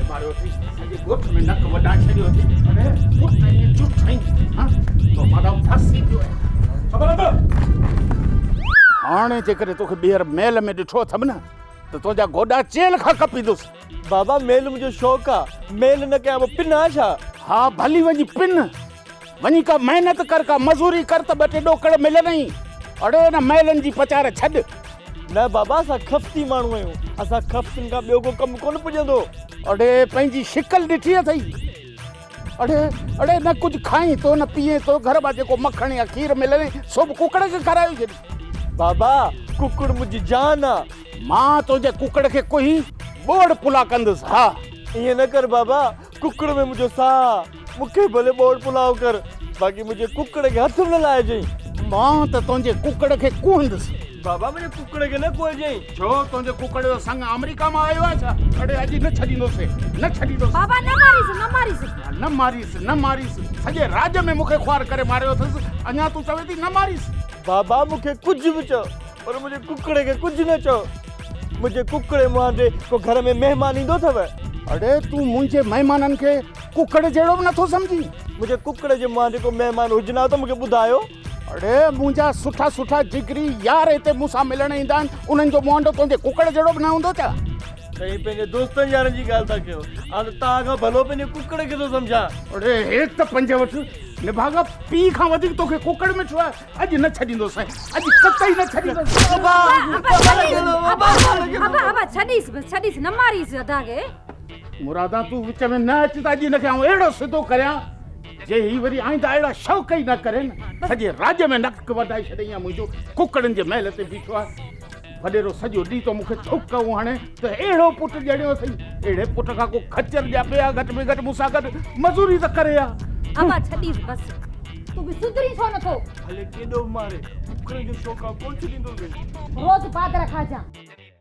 मारियो थी सॼे ॻोठ में नक वॾा छॾियो थी अरे पुट ईअं चुप ठहीं हाँ तो मां फासी पियो आहे ख़बर अथव हाणे जेकॾहिं तोखे ॿीहर मेल में ॾिठो अथमि न त तुंहिंजा गोॾा चेल खां कपींदुसि बाबा मेल मुझे शौक़ आहे मेल न कयां पिन आहे छा हा भली वञी पिन वञी का मेहनत कर का मज़ूरी कर त ॿ टे ॾोकड़ मिलनि अड़े न मेलनि जी पचार छॾ न बाबा असां खफ़ती माण्हू आहियूं असां खफ़तिन खां ॿियो को कमु कोन पुॼंदो अड़े पंहिंजी शिकल ॾिठी अथई अड़े अड़े न कुझु खाई तो न पीए तो घर मां जेको मखण या खीर मिलनि सभु कुकड़ खे खारायो छॾ बाबा कुकड़ मुंहिंजी जान आहे मां तुंहिंजे कुकड़ खे कोई बोड़ पुला कंदुसि हा ईअं न कर बाबा कुकड़ में मुंहिंजो साह मूंखे भले बोड़ पुलाव कर बाक़ी मुंहिंजे कुकड़ खे हथ न लाए जाइं मां त तुंहिंजे कुकड़ खे कुहंदुसि बाबा मुंहिंजे कुकड़ खे न कोई जाइं छो तुंहिंजे कुकड़ जो संग अमेरिका मां आयो आहे छा अड़े अॼु न छॾींदोसीं न छॾींदोसीं बाबा न मारीस सॼे राज में मूंखे ख्वार करे मारियो अथसि अञा तूं चवे थी न मारीस बाबा मूंखे कुझु बि चओ पर मुंहिंजे कुकड़ खे कुझु न चओ मुंहिंजे कुकड़ मुंहिंजे को घर में महिमान ईंदो अथव अड़े तूं मुंहिंजे महिमाननि खे कुकड़ जहिड़ो बि नथो सम्झी मुंहिंजे कुकड़ जे मुंहिंजे को महिमान हुजनि त मूंखे ॿुधायो अड़े मुंहिंजा सुठा सुठा जिगरी यार हिते मूंसां मिलण ईंदा आहिनि उन्हनि जो मुंहंडो तुंहिंजे कुकड़ जहिड़ो बि न हूंदो छा साईं पंहिंजे दोस्तनि यारनि जी ॻाल्हि था कयो हाणे तव्हां खां भलो पंहिंजे कुकड़ खे थो सम्झां अड़े हेठि त पंज वठि निभागा पीउ खां वधीक तोखे कुकड़ में छो आहे अॼु न छॾींदोसीं अॼु कतई न छॾींदोसीं छॾीस न मारीस अदा खे मुरादा तूं विच में न अच त अॼु हिनखे आउं अहिड़ो सिधो करियां जे ही वरी आईंदा अहिड़ा शौक़ ई न करे न सॼे राज्य में नक वधाए छॾई आहे मुंहिंजो कुकड़नि जे महल ते बीठो आहे वॾेरो सॼो ॾींहुं तो मूंखे थुक कयूं हाणे त अहिड़ो पुटु ॼणियो अथई अहिड़े पुट खां को खच्चर जा ॿिया घटि में घटि मूंसां गॾु मज़ूरी त करे आहे अबा छॾीस बस तू बि सुधरी छो नथो हले केॾो मारे कुकड़ जो शौक़ आहे कोन छॾींदो रोज़ पादर खाजां